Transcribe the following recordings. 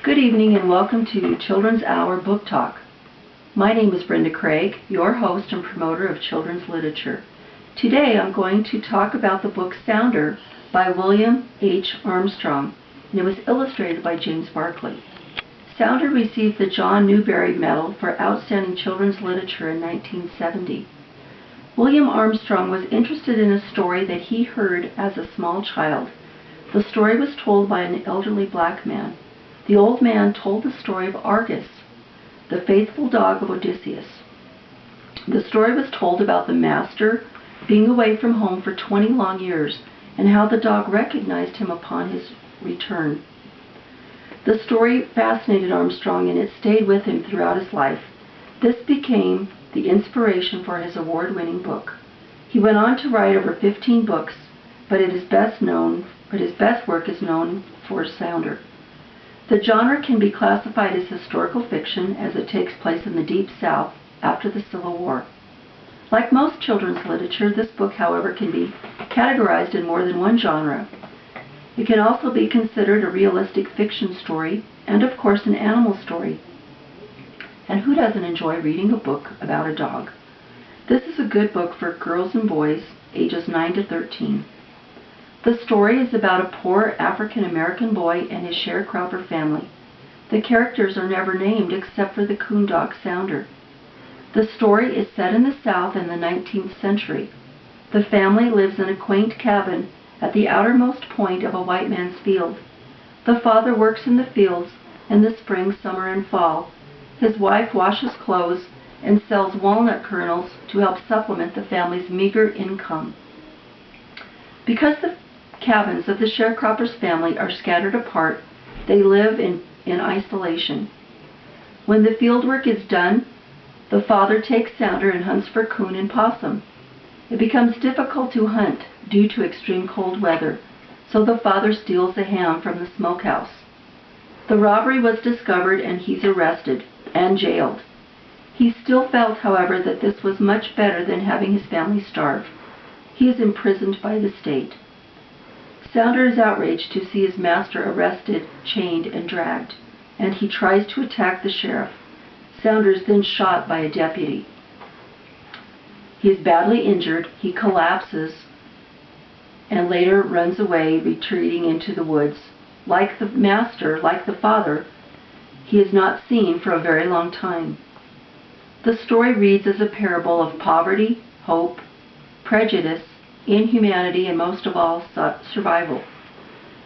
Good evening and welcome to Children's Hour Book Talk. My name is Brenda Craig, your host and promoter of children's literature. Today I'm going to talk about the book Sounder by William H. Armstrong, and it was illustrated by James Barkley. Sounder received the John Newbery Medal for Outstanding Children's Literature in 1970. William Armstrong was interested in a story that he heard as a small child. The story was told by an elderly black man. The old man told the story of Argus, the faithful dog of Odysseus. The story was told about the master being away from home for 20 long years and how the dog recognized him upon his return. The story fascinated Armstrong and it stayed with him throughout his life. This became the inspiration for his award-winning book. He went on to write over 15 books, but his best work is known for Sounder. The genre can be classified as historical fiction as it takes place in the Deep South after the Civil War. Like most children's literature, this book, however, can be categorized in more than one genre. It can also be considered a realistic fiction story and, of course, an animal story. And who doesn't enjoy reading a book about a dog? This is a good book for girls and boys ages 9 to 13. The story is about a poor African-American boy and his sharecropper family. The characters are never named except for the coon dog Sounder. The story is set in the South in the 19th century. The family lives in a quaint cabin at the outermost point of a white man's field. The father works in the fields in the spring, summer, and fall. His wife washes clothes and sells walnut kernels to help supplement the family's meager income. Because the cabins of the sharecropper's family are scattered apart, they live in isolation. When the field work is done, the father takes Sounder and hunts for coon and possum. It becomes difficult to hunt due to extreme cold weather, so the father steals a ham from the smokehouse. The robbery was discovered and he's arrested and jailed. He still felt, however, that this was much better than having his family starve. He is imprisoned by the state. Sounder is outraged to see his master arrested, chained, and dragged, and he tries to attack the sheriff. Sounder is then shot by a deputy. He is badly injured, he collapses, and later runs away, retreating into the woods. Like the master, like the father, he is not seen for a very long time. The story reads as a parable of poverty, hope, prejudice, inhumanity, and most of all, survival.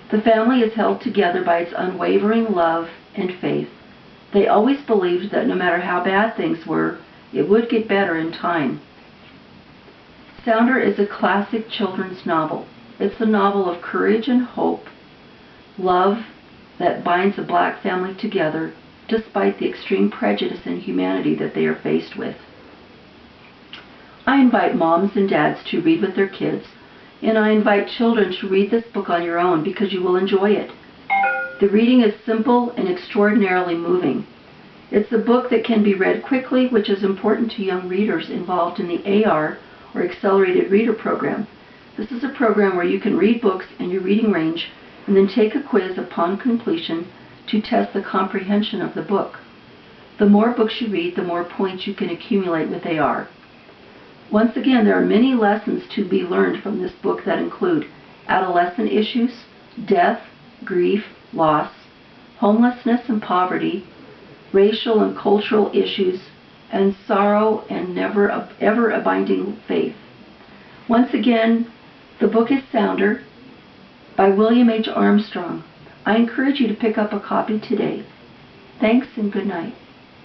The family is held together by its unwavering love and faith. They always believed that no matter how bad things were, it would get better in time. Sounder is a classic children's novel. It's a novel of courage and hope, love that binds a black family together despite the extreme prejudice and humanity that they are faced with. I invite moms and dads to read with their kids, and I invite children to read this book on your own because you will enjoy it. The reading is simple and extraordinarily moving. It's a book that can be read quickly, which is important to young readers involved in the AR, or Accelerated Reader Program. This is a program where you can read books in your reading range and then take a quiz upon completion to test the comprehension of the book. The more books you read, the more points you can accumulate with AR. Once again, there are many lessons to be learned from this book that include adolescent issues, death, grief, loss, homelessness and poverty, racial and cultural issues, and sorrow and ever abiding faith. Once again, the book is Sounder by William H. Armstrong. I encourage you to pick up a copy today. Thanks and good night.